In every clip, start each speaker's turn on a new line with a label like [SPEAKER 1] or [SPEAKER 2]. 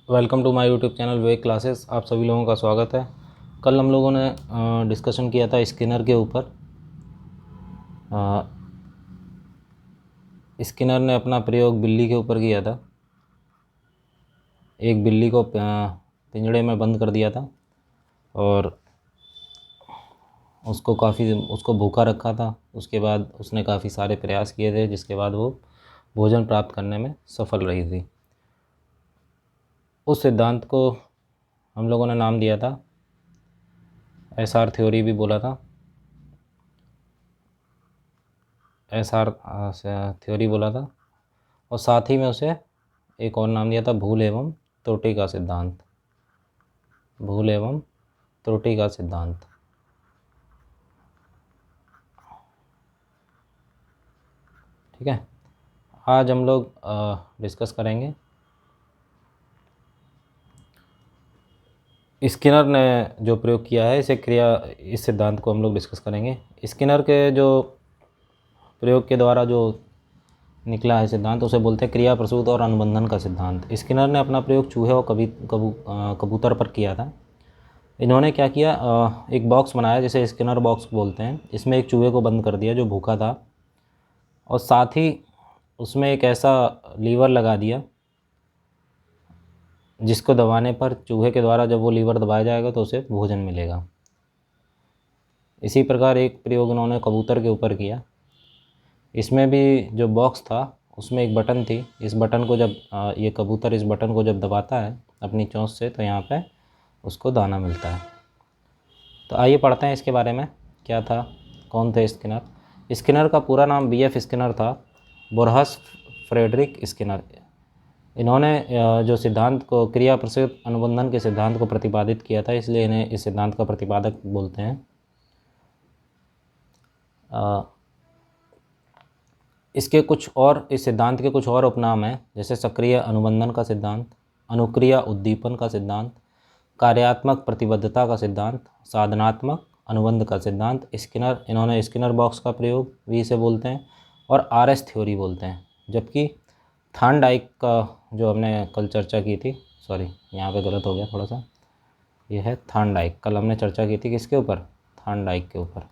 [SPEAKER 1] Welcome to my YouTube channel Vivek classes. आप सभी लोगों का स्वागत है। कल हम लोगों ने डिस्कशन किया था स्किनर के ऊपर। स्किनर ने अपना प्रयोग बिल्ली के ऊपर किया था। एक बिल्ली को पिंजड़े में बंद कर दिया था और उसको भूखा रखा था। उसके बाद उसने काफ़ी सारे प्रयास किए थे, जिसके बाद वो भोजन प्राप्त करने में सफल रही थी। उस सिद्धांत को हम लोगों ने नाम दिया था, एसआर थ्योरी भी बोला था, एसआर थ्योरी बोला था। और साथ ही में उसे एक और नाम दिया था, भूल एवं त्रुटि का सिद्धांत। भूल एवं त्रुटि का सिद्धांत। ठीक है, आज हम लोग डिस्कस करेंगे स्किनर ने जो प्रयोग किया है इस सिद्धांत को हम लोग डिस्कस करेंगे। स्किनर के जो प्रयोग के द्वारा जो निकला है सिद्धांत, उसे बोलते हैं क्रिया प्रसूत और अनुबंधन का सिद्धांत। स्किनर ने अपना प्रयोग चूहे और कबूतर पर किया था। इन्होंने क्या किया, एक बॉक्स बनाया जिसे स्किनर बॉक्स बोलते हैं। इसमें एक चूहे को बंद कर दिया जो भूखा था, और साथ ही उसमें एक ऐसा लीवर लगा दिया जिसको दबाने पर चूहे के द्वारा जब वो लीवर दबाया जाएगा तो उसे भोजन मिलेगा। इसी प्रकार एक प्रयोग उन्होंने कबूतर के ऊपर किया। इसमें भी जो बॉक्स था उसमें एक बटन थी। इस बटन को जब ये कबूतर इस बटन को जब दबाता है अपनी चोंच से, तो यहाँ पे उसको दाना मिलता है। तो आइए पढ़ते हैं इसके बारे में, क्या था, कौन थे स्किनर। स्किनर का पूरा नाम बीएफ स्किनर था, बोरहस फ्रेडरिक स्किनर। इन्होंने जो सिद्धांत को क्रिया प्रसूत अनुबंधन के सिद्धांत को प्रतिपादित किया था, इसलिए इन्हें इस सिद्धांत का प्रतिपादक बोलते हैं। इस सिद्धांत के कुछ और उपनाम हैं, जैसे सक्रिय अनुबंधन का सिद्धांत, अनुक्रिया उद्दीपन का सिद्धांत, कार्यात्मक प्रतिबद्धता का सिद्धांत, साधनात्मक अनुबंध का सिद्धांत। इन्होंने स्किनर बॉक्स का प्रयोग भी इसे बोलते हैं, और आरएस थ्योरी बोलते हैं। जबकि थॉर्नडाइक का जो हमने कल चर्चा की थी, सॉरी यहाँ पे गलत हो गया थोड़ा सा, ये है थॉर्नडाइक। कल हमने चर्चा की थी किसके ऊपर, थॉर्नडाइक के ऊपर।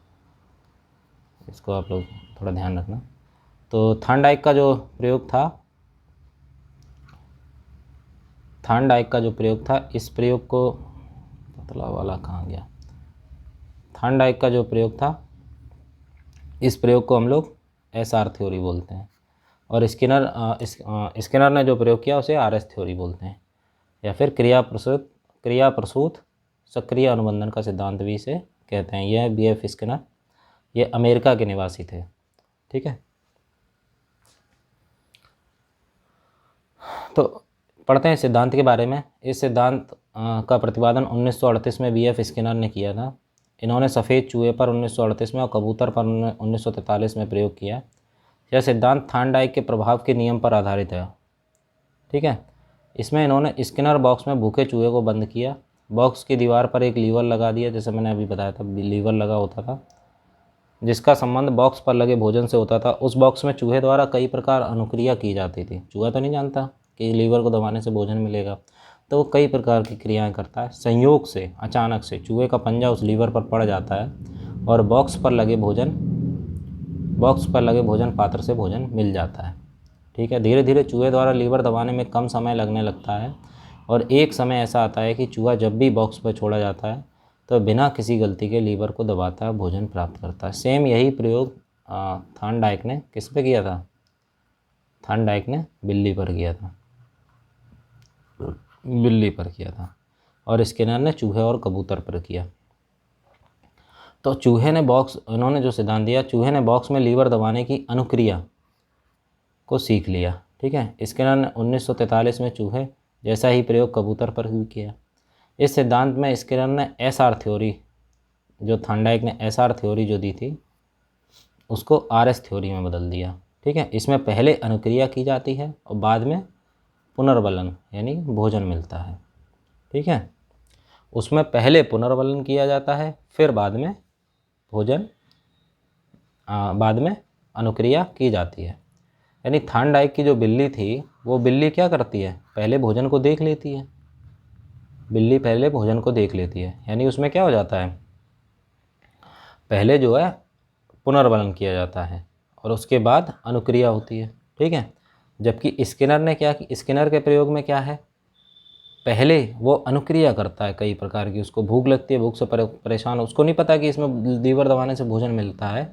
[SPEAKER 1] इसको आप लोग थोड़ा ध्यान रखना। तो थॉर्नडाइक का जो प्रयोग था, इस प्रयोग को, पतला वाला कहाँ गया, थॉर्नडाइक का जो प्रयोग था, इस प्रयोग को हम लोग एसआर थ्योरी बोलते हैं। और स्किनर ने जो प्रयोग किया उसे आरएस थ्योरी बोलते हैं, या फिर क्रिया प्रसूत सक्रिय अनुबंधन का सिद्धांत भी इसे कहते हैं। यह बीएफ स्किनर, ये अमेरिका के निवासी थे। ठीक है, तो पढ़ते हैं सिद्धांत के बारे में। इस सिद्धांत का प्रतिपादन 1938 में बीएफ स्किनर ने किया था। इन्होंने सफ़ेद चूहे पर 1938 में और कबूतर पर 1943 में प्रयोग किया। यह सिद्धांत थॉर्नडाइक के प्रभाव के नियम पर आधारित है। ठीक है, इसमें इन्होंने स्किनर बॉक्स में भूखे चूहे को बंद किया, बॉक्स की दीवार पर एक लीवर लगा दिया, जैसे मैंने अभी बताया था लीवर लगा होता था, जिसका संबंध बॉक्स पर लगे भोजन से होता था। उस बॉक्स में चूहे द्वारा कई प्रकार अनुक्रिया की जाती थी। चूहा तो नहीं जानता कि लीवर को दबाने से भोजन मिलेगा, तो वो कई प्रकार की क्रियाएं करता है। संयोग से अचानक से चूहे का पंजा उस लीवर पर पड़ जाता है और बॉक्स पर लगे भोजन पात्र से भोजन मिल जाता है। ठीक है, धीरे धीरे चूहे द्वारा लीवर दबाने में कम समय लगने लगता है, और एक समय ऐसा आता है कि चूहा जब भी बॉक्स पर छोड़ा जाता है तो बिना किसी गलती के लीवर को दबाता है, भोजन प्राप्त करता है। सेम यही प्रयोग थॉर्नडाइक ने किस पे किया था, थॉर्नडाइक ने बिल्ली पर किया था, और स्किनर ने चूहे और कबूतर पर किया। तो इन्होंने जो सिद्धांत दिया, चूहे ने बॉक्स में लीवर दबाने की अनुक्रिया को सीख लिया। ठीक है, स्किनर ने 1943 में चूहे जैसा ही प्रयोग कबूतर पर भी किया। इस सिद्धांत में स्किनर ने एसआर थ्योरी, जो थॉर्नडाइक ने एसआर थ्योरी जो दी थी, उसको आरएस थ्योरी में बदल दिया। ठीक है, इसमें पहले अनुक्रिया की जाती है और बाद में पुनर्वलन यानी भोजन मिलता है। ठीक है, उसमें पहले पुनर्वलन किया जाता है, फिर बाद में अनुक्रिया की जाती है। यानी थॉर्नडाइक की जो बिल्ली थी, वो बिल्ली क्या करती है, पहले भोजन को देख लेती है, बिल्ली पहले भोजन को देख लेती है, यानी उसमें क्या हो जाता है, पहले जो है पुनर्बलन किया जाता है और उसके बाद अनुक्रिया होती है। ठीक है, जबकि स्किनर ने क्या कि स्किनर के प्रयोग में क्या है, पहले वो अनुक्रिया करता है कई प्रकार की, उसको भूख लगती है, भूख से परेशान, उसको नहीं पता कि इसमें लीवर दबाने से भोजन मिलता है,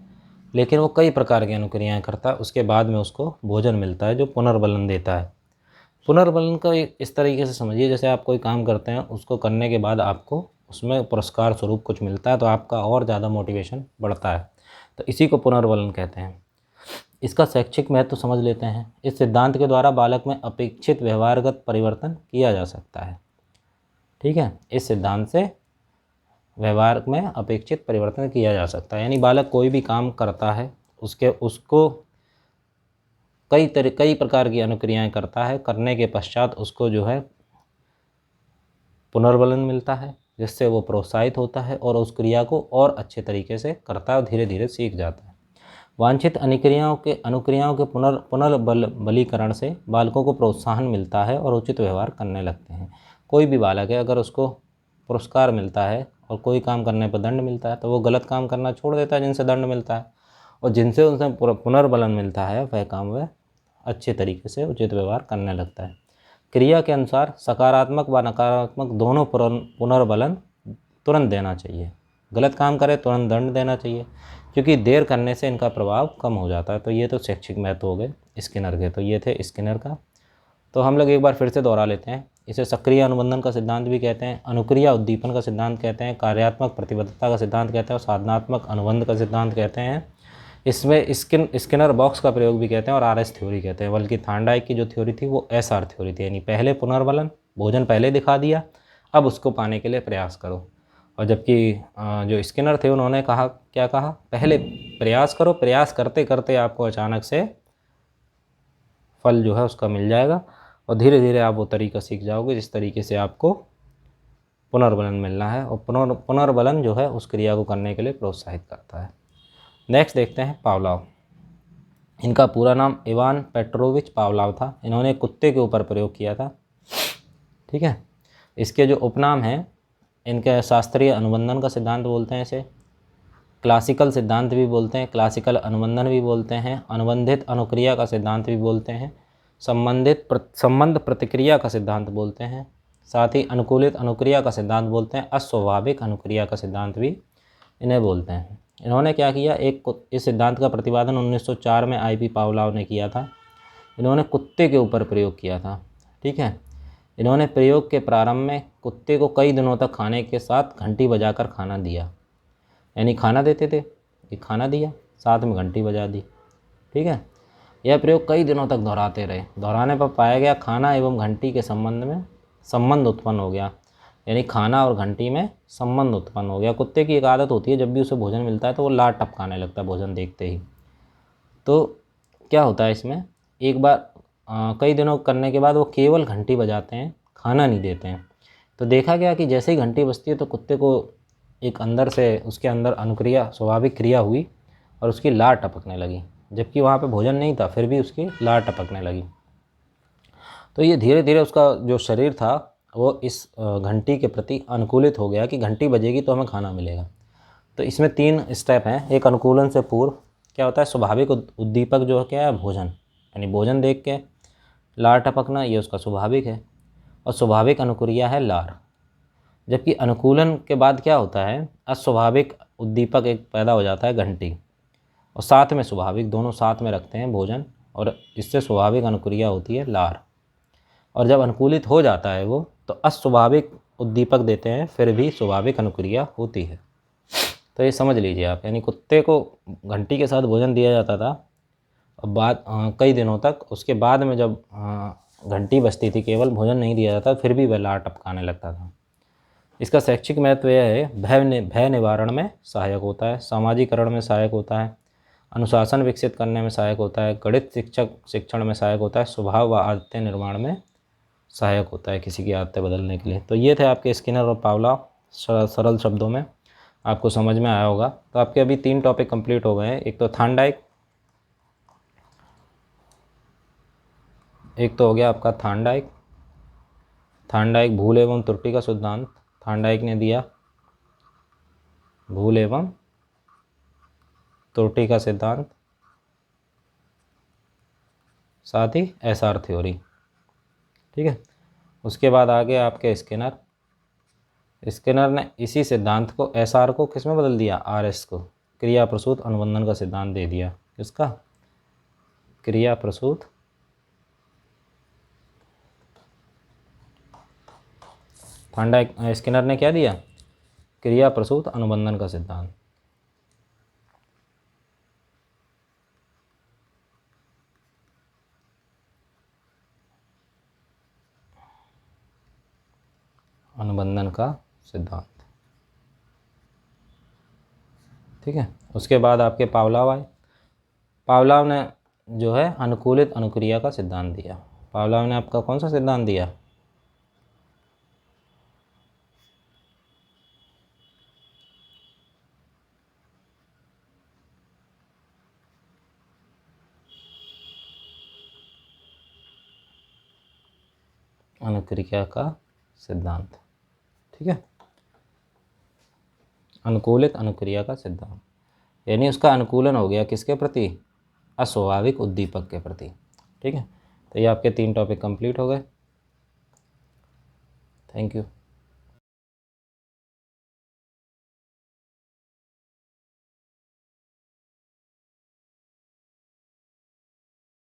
[SPEAKER 1] लेकिन वो कई प्रकार की अनुक्रियाएं करता है, उसके बाद में उसको भोजन मिलता है जो पुनर्बलन देता है। पुनर्बलन का इस तरीके से समझिए, जैसे आप कोई काम करते हैं, उसको करने के बाद आपको उसमें पुरस्कार स्वरूप कुछ मिलता है, तो आपका और ज़्यादा मोटिवेशन बढ़ता है, तो इसी को पुनर्बलन कहते हैं। इसका शैक्षिक महत्व समझ लेते हैं। इस सिद्धांत के द्वारा बालक में अपेक्षित व्यवहारगत परिवर्तन किया जा सकता है। ठीक है, इस सिद्धांत से व्यवहार में अपेक्षित परिवर्तन किया जा सकता है, यानी बालक कोई भी काम करता है उसको कई प्रकार की अनुक्रियाएं करता है, करने के पश्चात उसको जो है पुनर्बलन मिलता है, जिससे वो प्रोत्साहित होता है और उस क्रिया को और अच्छे तरीके से करता है और धीरे धीरे सीख जाता है। वांछित अनुक्रियाओं के पुनर्बलीकरण से बालकों को प्रोत्साहन मिलता है और उचित व्यवहार करने लगते हैं। कोई भी बालक है, अगर उसको पुरस्कार मिलता है और कोई काम करने पर दंड मिलता है, तो वो गलत काम करना छोड़ देता है जिनसे दंड मिलता है, और जिनसे उसे पुनर्बलन मिलता है वह काम वह अच्छे तरीके से उचित व्यवहार करने लगता है। क्रिया के अनुसार सकारात्मक व नकारात्मक दोनों पुनर्बलन तुरंत देना चाहिए। गलत काम करे तुरंत दंड देना चाहिए, क्योंकि देर करने से इनका प्रभाव कम हो जाता है। तो ये तो शैक्षिक महत्व हो गए स्किनर के, तो ये थे स्किनर का। तो हम लोग एक बार फिर से दोहरा लेते हैं। इसे सक्रिय अनुबंधन का सिद्धांत भी कहते हैं, अनुक्रिया उद्दीपन का सिद्धांत कहते हैं, कार्यात्मक प्रतिबद्धता का सिद्धांत कहते हैं और साधनात्मक अनुबंध का सिद्धांत कहते हैं। इसमें स्किनर बॉक्स का प्रयोग भी कहते हैं और आरएस थ्योरी कहते हैं। बल्कि थार्नडाइक की जो थ्योरी थी वो एसआर थ्योरी थी, यानी पहले पुनर्बलन, भोजन पहले दिखा दिया, अब उसको पाने के लिए प्रयास करो। और जबकि जो स्किनर थे उन्होंने कहा, क्या कहा, पहले प्रयास करो, प्रयास करते करते आपको अचानक से फल जो है उसका मिल जाएगा और धीरे धीरे आप वो तरीका सीख जाओगे जिस तरीके से आपको पुनर्बलन मिलना है, और पुनर्बलन जो है उस क्रिया को करने के लिए प्रोत्साहित करता है। नेक्स्ट देखते हैं पावलोव। इनका पूरा नाम इवान पेट्रोविच पावलोव था। इन्होंने कुत्ते के ऊपर प्रयोग किया था। ठीक है, इसके जो उपनाम हैं, इनके शास्त्रीय अनुबंधन का सिद्धांत बोलते हैं, इसे क्लासिकल सिद्धांत भी बोलते हैं, क्लासिकल अनुबंधन भी बोलते हैं, अनुबंधित अनुक्रिया का सिद्धांत भी बोलते हैं, संबंध प्रतिक्रिया का सिद्धांत बोलते हैं, साथ ही अनुकूलित अनुक्रिया का सिद्धांत बोलते हैं, अस्वाभाविक अनुक्रिया का सिद्धांत भी इन्हें बोलते हैं। इन्होंने क्या किया, इस सिद्धांत का प्रतिपादन 1904 में आईपी पावलोव ने किया था। इन्होंने कुत्ते के ऊपर प्रयोग किया था। ठीक है, इन्होंने प्रयोग के प्रारंभ में कुत्ते को कई दिनों तक खाने के साथ घंटी बजाकर खाना दिया, यानी खाना देते थे, ये खाना दिया, साथ में घंटी बजा दी। ठीक है, यह प्रयोग कई दिनों तक दोहराते रहे। दोहराने पर पाया गया खाना एवं घंटी के संबंध उत्पन्न हो गया, यानी खाना और घंटी में संबंध उत्पन्न हो गया। कुत्ते की एक आदत होती है, जब भी उसे भोजन मिलता है तो वो लार टपकाने लगता है भोजन देखते ही। तो क्या होता है इसमें, एक बार कई दिनों करने के बाद वो केवल घंटी बजाते हैं, खाना नहीं देते हैं। तो देखा गया कि जैसे ही घंटी बजती है तो कुत्ते को एक अंदर से उसके अंदर अनुक्रिया, स्वाभाविक क्रिया हुई और उसकी लार टपकने लगी, जबकि वहाँ पे भोजन नहीं था, फिर भी उसकी लार टपकने लगी। तो ये धीरे धीरे उसका जो शरीर था वो इस घंटी के प्रति अनुकूलित हो गया कि घंटी बजेगी तो हमें खाना मिलेगा। तो इसमें 3 स्टेप हैं। एक, अनुकूलन से पूर्व क्या होता है, स्वाभाविक उद्दीपक जो है क्या है, भोजन, यानी भोजन देख के लार टपकना, ये उसका स्वाभाविक है, और स्वाभाविक अनुक्रिया है लार। जबकि अनुकूलन के बाद क्या होता है, अस्वाभाविक उद्दीपक एक पैदा हो जाता है, घंटी, और साथ में स्वाभाविक, दोनों साथ में रखते हैं भोजन, और इससे स्वाभाविक अनुक्रिया होती है लार। और जब अनुकूलित हो जाता है वो, तो अस्वाभाविक उद्दीपक देते हैं, फिर भी स्वाभाविक अनुक्रिया होती है। तो ये समझ लीजिए आप, यानी कुत्ते को घंटी के साथ भोजन दिया जाता था और कई दिनों तक, उसके बाद में जब घंटी बजती थी केवल, भोजन नहीं दिया जाता, फिर भी वह लार टपकाने लगता था। इसका शैक्षिक महत्व यह है, भय निवारण में सहायक होता है, सामाजिकरण में सहायक होता है, अनुशासन विकसित करने में सहायक होता है, गणित शिक्षण में सहायक होता है, स्वभाव व आदतें निर्माण में सहायक होता है, किसी की आदतें बदलने के लिए। तो ये थे आपके स्किनर और पावलोव, सरल शब्दों में आपको समझ में आया होगा। तो आपके अभी 3 टॉपिक कंप्लीट हो गए हैं। एक तो थार्नडाइक, एक तो हो गया आपका थार्नडाइक, थार्नडाइक भूल एवं त्रुटि का सिद्धांत, थार्नडाइक ने दिया भूल एवं त्रुटि का सिद्धांत, साथ ही एसआर थ्योरी। ठीक है, उसके बाद आगे आपके स्किनर ने इसी सिद्धांत को एसआर को किस में बदल दिया, आरएस को, क्रिया प्रसूत अनुबंधन का सिद्धांत दे दिया। किसका, क्रिया प्रसूत थार्नडाइक स्किनर ने क्या दिया, क्रिया प्रसूत अनुबंधन का सिद्धांत। अनुबंधन का सिद्धांत। ठीक है, उसके बाद आपके पावलोव आए। पावलोव ने जो है अनुकूलित अनुक्रिया का सिद्धांत दिया। पावलोव ने आपका कौन सा सिद्धांत दिया, अनुक्रिया का सिद्धांत। ठीक है, अनुकूलित अनुक्रिया का सिद्धांत, यानी उसका अनुकूलन हो गया किसके प्रति, अस्वाभाविक उद्दीपक के प्रति। ठीक है, तो ये आपके 3 टॉपिक कंप्लीट हो गए। Thank you.